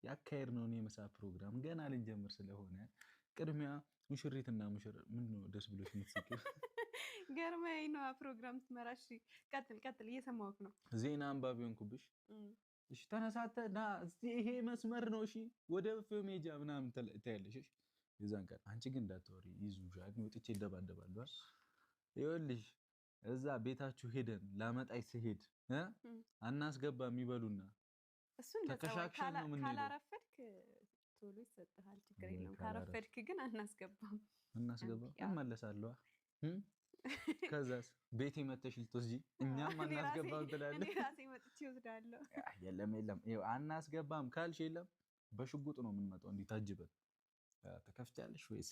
ያካሄድ ነው የምሳ ፕሮግራም ገና ልንጀምር ስለሆነ ቅድሚያ ሙሽሪትና ሙሽራ ምን ነው ደስ ብሎሽ የምትስቂው? ገርመኝ ነው ፕሮግራም ትመራሽ። ቀጥል እየሰማሁህ ነው። ዜና አንባቢ ሆንኩብሽ። እሺ ተነሳተና ይሄ መስመር ነው እሺ ወደ ፍም ሜጃ ምናምን ታያለሽ። እሺ የዛን ቀን አንቺ ግን እንዳትወሪ ይዙሻል ወጥቼ ይደባደባሉ። ይኸውልሽ እዛ ቤታችሁ ሄደን ላመጣይ ሲሄድ አናስገባም ይበሉና እሱን ተከሻክሽን ነው ምን ነው ካላረፈድክ ቶሎ ይሰጣል ችግር የለም ካረፈድክ ግን አናስገባም እመለሳለሁ ከዛስ ቤቴ መተሽ ልትወስጂ እኛም አናስገባም ትላለህ እኔ ራሴ መጥቼ እወስዳለሁ የለም ይኸው አናስገባም ካልሽ የለም በሽጉጥ ነው የምንመጣው እንዲታጅበን ተከፍቻለሽ ወይስ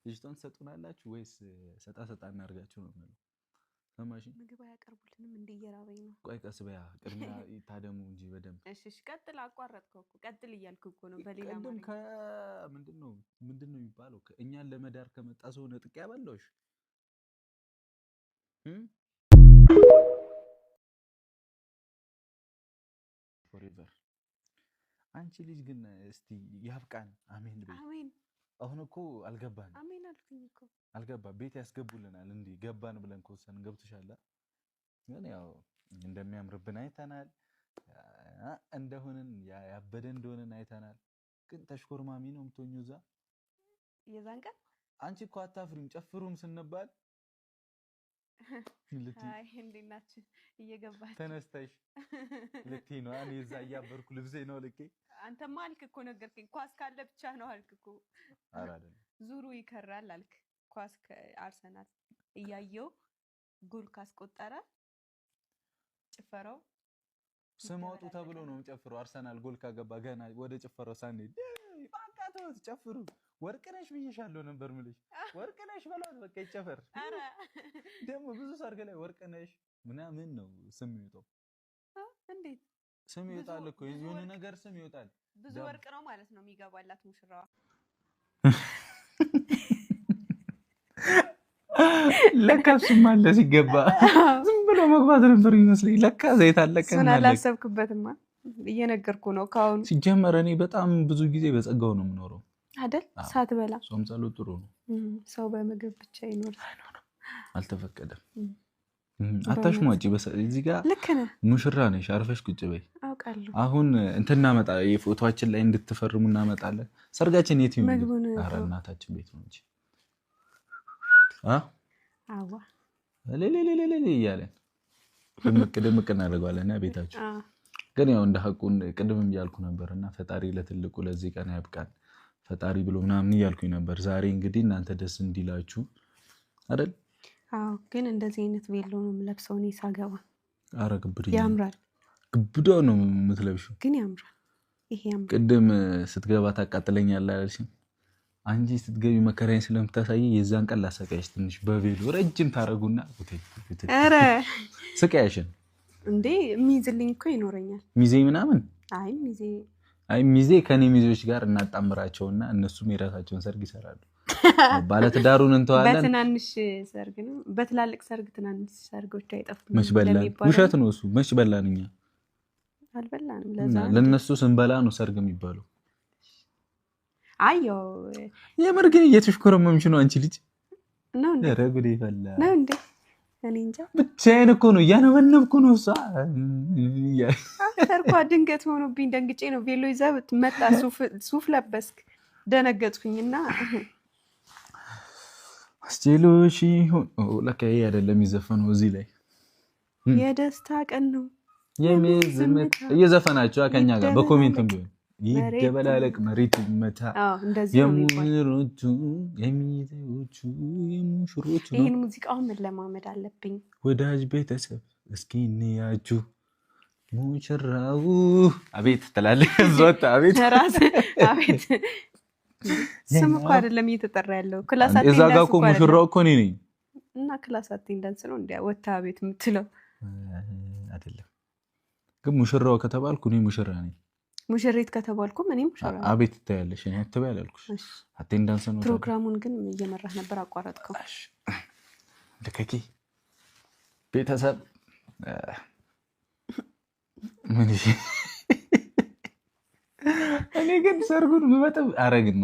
ልጅቷን ሰጡናላችሁ ወይስ ሰጣ እናርጋችሁ ነው ማለት ሰማሽ ምግብ ያቀርቡልንም እንደየራበኝ ነው ቆይ ቀስ በያ ቅድሚያ ይታደሙ እንጂ በደንብ እሺ ቀጥል አቋረጥከው እኮ ቀጥል እያልኩ እኮ ነው በሌላ ማለት ምንድነው የሚባለው እኛን ለመዳር ከመጣ ሰው ነጥቅ ያበላሽ forever አንቺ ልጅ ግን እስቲ ያብቃን አሜን በይ አሜን አሁን እኮ አልገባን አሜን አልኩኝ እኮ አልገባ ቤት ያስገቡልናል እንዴ ገባን ብለን ኮሰን ገብተሻል ግን ያው እንደሚያምርብን አይተናል እንደሆነን ያበደ እንደሆነን አይተናል ግን ተሽኮርማሚ ነው ምትሆኙዛ የዛን ቀን አንቺ እኮ አታፍሪም ጨፍሩም ስንባል አይ እንዴናችሁ እየገባች ተነስተሽ ልቲ ነው እኔ እዛ ያበርኩ ልብሴ ነው ልኬ አንተማ አልክ እኮ ነገርከኝ ኳስ ካለ ብቻ ነው አልክ እኮ አይደለም ዙሩ ይከራል አልክ ኳስ አርሰናል እያየው ጎል ካስቆጠረ ጭፈራው ስማውጡ ተብሎ ነው ጨፍሩ አርሰናል ጎል ካገባ ገና ወደ ጭፈራው ሳንሄድ ባቃተው ጨፍሩ ወርቅነሽ ብዬሻለሁ ነበር ምልሽ ወርቅነሽ በሏት በቃ ይጨፈር አረ ደሞ ብዙ ሰርግ ላይ ወርቅነሽ ምናምን ነው ስም ይወጣው እንዴት ስም ይወጣል እኮ የሆነ ነገር ስም ይወጣል ብዙ ወርቅ ነው ማለት ነው የሚገባላት ሙሽራዋ ለካስም አለ ሲገባ ዝም ብሎ መግባት ነበር ይመስለኝ ለካ ዘይት አለቀና እሱን አላሰብክበትማ እየነገርኩ ነው ካሁን ሲጀመር እኔ በጣም ብዙ ጊዜ በጸጋው ነው የምኖረው አይደል ሳትበላ ጾም ጸሎት ጥሩ ነው ሰው በምግብ ብቻ ይኖራል አልተፈቀደም አታሽሟጪ እዚህ ጋር ልክ ነህ ሙሽራ ነሽ አርፈሽ ቁጭ በይ አውቃለሁ አሁን እንትና መጣ የፎቶአችን ላይ እንድትፈርሙ እናመጣለን ሰርጋችን የት ይሁን ኧረ እናታችን ቤት ነው እንጂ አዋ ለለለለለ ይያለን ደምቅ እናደርጋለን ቤታችን ግን ያው እንደ ሐቁን ቅድምም ያልኩ ነበርና ፈጣሪ ለትልቁ ለዚህ ቀን ያብቃን ፈጣሪ ብሎ ምናምን ይያልኩኝ ነበር ዛሬ እንግዲህ እናንተ ደስ እንዲላችሁ አይደል አዎ ግን እንደዚህ አይነት ቬሎ ነው የምለብሰው እኔ ሳገባ ኧረ ግብድ ያምራል ግብዳው ነው የምትለብሺው ግን ያምራል ይሄ ያምራል ቅድም ስትገባ ታቃጥለኛለህ አልሽኝ አንጂ ስትገቢ መከራዬን ስለምታሳይ የዛን ቀን ላሰቃይሽ ትንሽ በቬሎ ረጅም ታረጉና ኧረ ስቃይሽን እንዴ ሚዝልኝ እኮ ይኖረኛል ሚዜ ምናምን አይ ሚዜ ከኔ ሚዜዎች ጋር እናጣምራቸውና እነሱም የራሳቸውን ሰርግ ይሰራሉ ባለትዳሩን እንተዋለን በትናንሽ ሰርግ ነው በትላልቅ ሰርግ ትናንሽ ሰርጎች አይጠፉም መች በላን ውሸት ነው እሱ መች በላንኛ አልበላንም ለዛ ለነሱ ስንበላ ነው ሰርግ የሚባለው አዮ የመርገን እየተሽኮረመምሽ ነው አንቺ ልጅ ነው እንዴ ረጉዴ ፈላ ነው እንዴ እኔ እንጃ ብቻዬን እኮ ነው ያነበነብኩ ነው እሷ ሰርኳ ድንገት ሆኖብኝ ደንግጬ ነው ቬሎ ይዘህ መጣ ሱፍ ለበስክ ደነገጥኩኝና አስቴሎሽ ለካ ይሄ አይደለም ይዘፈነው እዚህ ላይ የደስታ ቀን ነው የሚዝምት እየዘፈናችሁ ከኛ ጋር በኮሜንትም ቢሆን ይደበላለቅ መሬት ይመታ የሙሽሮቹ የሚዜዎቹ የሙሽሮቹ ይሄን ሙዚቃውን መለማመድ አለብኝ ወዳጅ ቤተሰብ እስኪ እንያችሁ ሙሽራው አቤት ትላለህ ዞት አቤት ራስ አቤት ስም እኮ አይደለም እየተጠራ ያለው ክላስ አቴንዳንስ እዛ ጋር እኮ ሙሽራው እኮ ነኝ እና ክላስ አቴንዳንስ ነው እንዴ ወጣ አቤት የምትለው አይደለም ግን ሙሽራው ከተባልኩ እኔ ሙሽራ ነኝ ሙሽሪት ከተባልኩ እኔም ሙሽራ አቤት ትያለሽ እኔ አትበይ አላልኩሽ አቴንዳንስ ነው ፕሮግራሙን ግን እየመራህ ነበር አቋረጥከው ለከኪ ቤተሰብ ምን እሺ እኔ ግን ሰርጉን ብመጣ አረግን